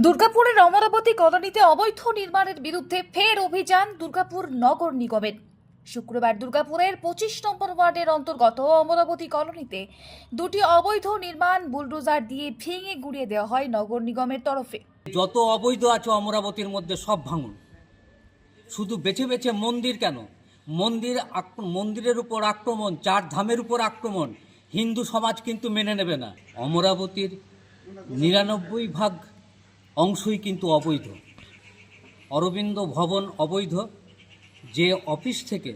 দুর্গাপুরের অমরাবতী কলোনিতে অবৈধ নির্মাণের বিরুদ্ধে ফের অভিযান দুর্গাপুর নগর নিগমের। শুক্রবার দুর্গাপুরের 25 নম্বর ওয়ার্ডের অন্তর্গত অমরাবতী কলোনিতে দুটি অবৈধ নির্মাণ বুলডোজার দিয়ে ভেঙে গুড়িয়ে দেওয়া হয় নগর নিগমের তরফে। যত অবৈধ আছে অমরাবতীর মধ্যে সব ভাঙুন। শুধু বেছে বেছে মন্দির কেন, মন্দিরের উপর আক্রমণ, চার ধামের উপর আক্রমণ হিন্দু সমাজ কিন্তু মেনে নেবে না। অমরাবতীর 99% অংশই কিন্তু অবৈধ। অরবিন্দ ভবন অবৈধ, যে অফিস থেকে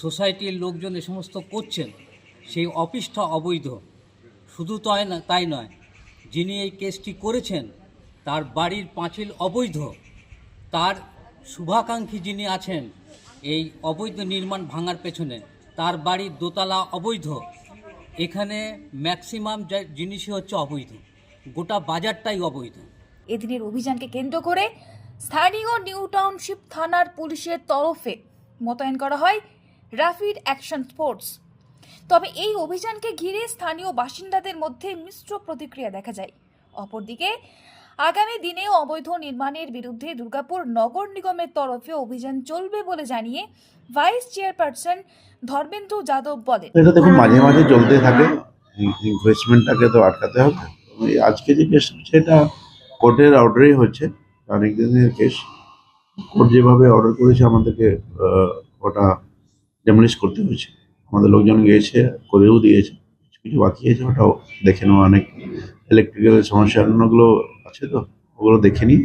সোসাইটির লোকজন এ সমস্ত করছেন সেই অফিসটা অবৈধ। শুধু তাই নয়, যিনি এই কেসটি করেছেন তার বাড়ির পাঁচিল অবৈধ, তার শুভাকাঙ্ক্ষী যিনি আছেন এই অবৈধ নির্মাণ ভাঙার পেছনে তার বাড়ির দোতলা অবৈধ। এখানে ম্যাক্সিমাম জিনিসই হচ্ছে অবৈধ, গোটা বাজারটাই অবৈধ। এদিনের অভিযানকে কেন্দ্র করে স্থানীয় নিউ টাউনশিপ থানার পুলিশের তরফে মোতায়েন করা হয় র্যাপিড অ্যাকশন ফোর্স। তবে এই অভিযানকে ঘিরে স্থানীয় বাসিন্দাদের মধ্যে মিশ্র প্রতিক্রিয়া দেখা যায়। অপরদিকে আগামী দিনেও অবৈধ নির্মাণের বিরুদ্ধে দুর্গাপুর নগর নিগমের তরফে অভিযান চলবে বলে জানিয়ে ভাইস চেয়ারপারসন ধর্মেন্দ্র যাদব বলেন, এটা দেখুন মাঝে মাঝে চলতে থাকে, ইনভেস্টমেন্টটাকে তো আটকাতে হবে। আজকে যে কেস হচ্ছে এটা কোর্টের অর্ডারেই হচ্ছে, অনেক দিনের কেস। কোর্ট যেভাবে অর্ডার করেছে আমাদেরকে ওটা ডেমলিশ করতে হয়েছে। আমাদের লোকজন গিয়েছে, করেও দিয়েছে, কিছু কিছু বাকি আছে, ওটাও দেখে নেওয়া। অনেক ইলেকট্রিক্যাল সমস্যা অন্যগুলো আছে, তো ওগুলো দেখে নিই,